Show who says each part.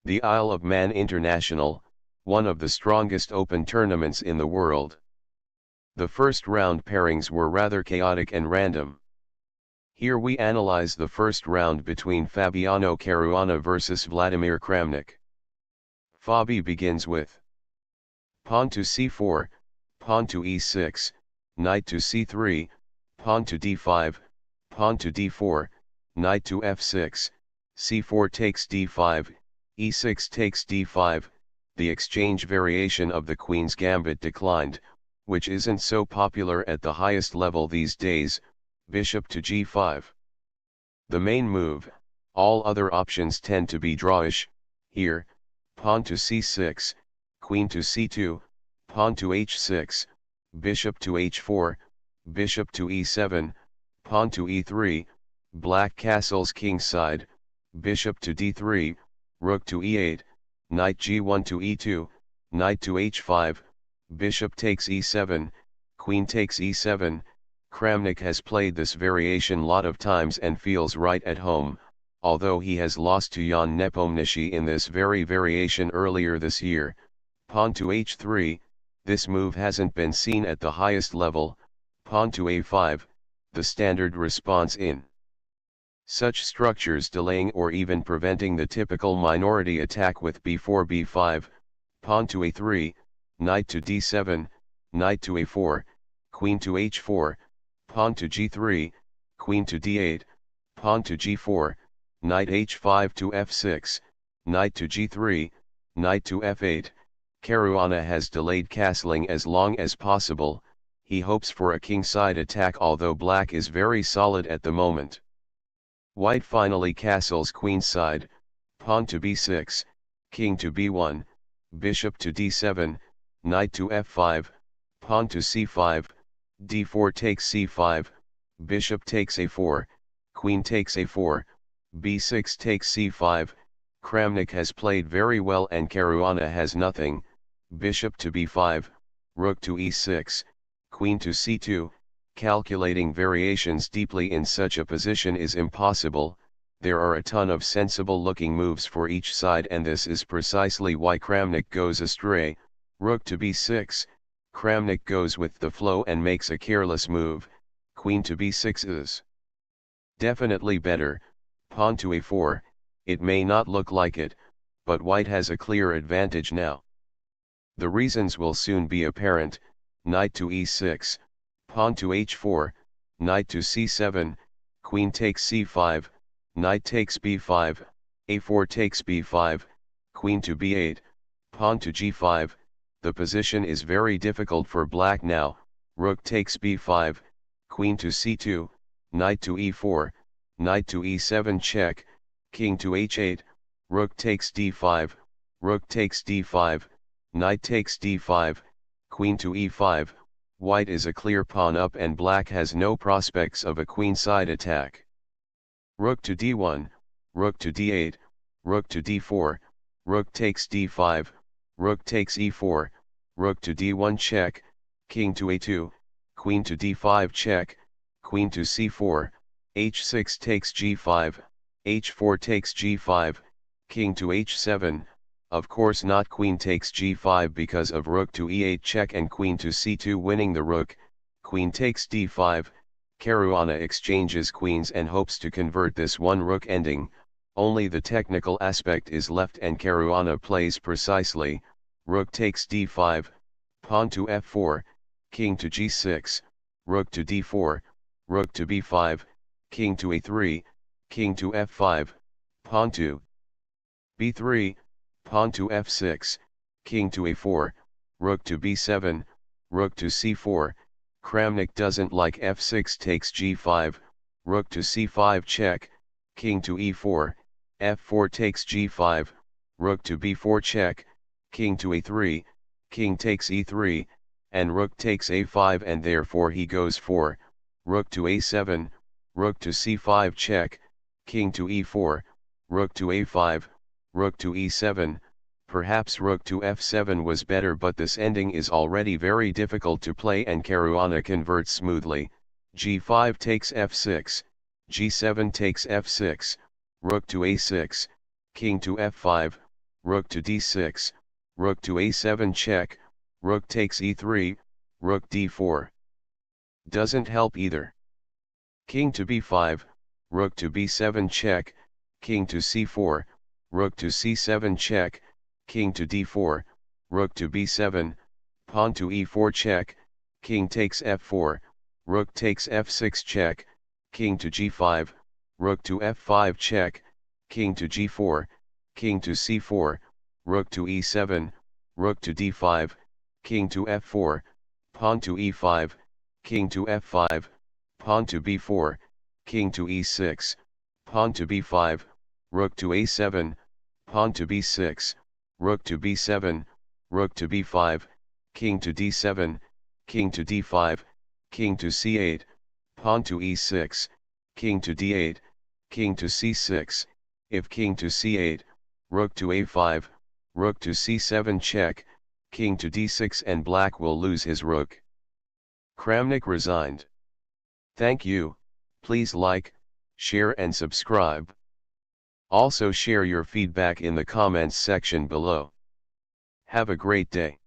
Speaker 1: The Isle of Man International, one of the strongest open tournaments in the world. The first round pairings were rather chaotic and random. Here we analyze the first round between Fabiano Caruana versus Vladimir Kramnik. Fabi begins with pawn to c4, pawn to e6, knight to c3, pawn to d5, pawn to d4, knight to f6, c4 takes d5, e6 takes d5, the exchange variation of the Queen's Gambit declined, which isn't so popular at the highest level these days, bishop to g5. The main move, all other options tend to be drawish, here, pawn to c6, queen to c2, pawn to h6, bishop to h4, bishop to e7, pawn to e3, black castles kingside, bishop to d3, rook to e8, knight g1 to e2, knight to h5, bishop takes e7, queen takes e7. Kramnik has played this variation lot of times and feels right at home, although he has lost to Jan Nepomniachtchi in this very variation earlier this year. Pawn to h3, this move hasn't been seen at the highest level. Pawn to a5, the standard response in such structures, delaying or even preventing the typical minority attack with b4 b5, pawn to a3, knight to d7, knight to a4, queen to h4, pawn to g3, queen to d8, pawn to g4, knight h5 to f6, knight to g3, knight to f8. Caruana has delayed castling as long as possible. He hopes for a kingside attack, although black is very solid at the moment. White finally castles queenside, pawn to b6, king to b1, bishop to d7, knight to f5, pawn to c5, d4 takes c5, bishop takes a4, queen takes a4, b6 takes c5. Kramnik has played very well and Caruana has nothing. Bishop to b5, rook to e6, queen to c2. Calculating variations deeply in such a position is impossible. There are a ton of sensible looking moves for each side, and this is precisely why Kramnik goes astray. Rook to b6, Kramnik goes with the flow and makes a careless move. Queen to b6 is definitely better. Pawn to a4, it may not look like it, but white has a clear advantage now. The reasons will soon be apparent. Knight to e6, pawn to h4, knight to c7, queen takes c5, knight takes b5, a4 takes b5, queen to b8, pawn to g5. The position is very difficult for black now. Rook takes b5, queen to c2, knight to e4, knight to e7 check, king to h8, rook takes d5, rook takes d5, knight takes d5, queen to e5. White is a clear pawn up and black has no prospects of a queenside attack. Rook to d1, rook to d8, rook to d4, rook takes d5, rook takes e4, rook to d1 check, king to a2, queen to d5 check, queen to c4, h6 takes g5, h4 takes g5, king to h7, of course not queen takes g5 because of rook to e8 check and queen to c2 winning the rook, queen takes d5, Caruana exchanges queens and hopes to convert this one rook ending. Only the technical aspect is left and Caruana plays precisely. Rook takes d5, pawn to f4, king to g6, rook to d4, rook to b5, king to a3, king to f5, pawn to b3, pawn to f6, king to a4, rook to b7, rook to c4. Kramnik doesn't like f6 takes g5, rook to c5 check, king to e4, f4 takes g5, rook to b4 check, king to a3, king takes e3, and rook takes a5, and therefore he goes for rook to a7, rook to c5 check, king to e4, rook to a5, rook to e7. Perhaps rook to f7 was better, but this ending is already very difficult to play and Caruana converts smoothly. g5 takes f6, g7 takes f6, rook to a6, king to f5, rook to d6, rook to a7 check, rook takes e3, rook d4. Doesn't help either. King to b5, rook to b7 check, king to c4, rook to c7 check, king to d4, rook to b7, pawn to e4 check, king takes f4, rook takes f6 check, king to g5, rook to f5 check, king to g4, king to c4, rook to e7, rook to d5, king to f4, pawn to e5, king to f5, pawn to b4, king to e6, pawn to b5, rook to a7, pawn to b6, rook to b7, rook to b5, king to d7, king to d5, king to c8, pawn to e6, king to d8, king to c6, if king to c8, rook to a5, rook to c7 check, king to d6 and black will lose his rook. Kramnik resigned. Thank you, please like, share and subscribe. Also share your feedback in the comments section below. Have a great day.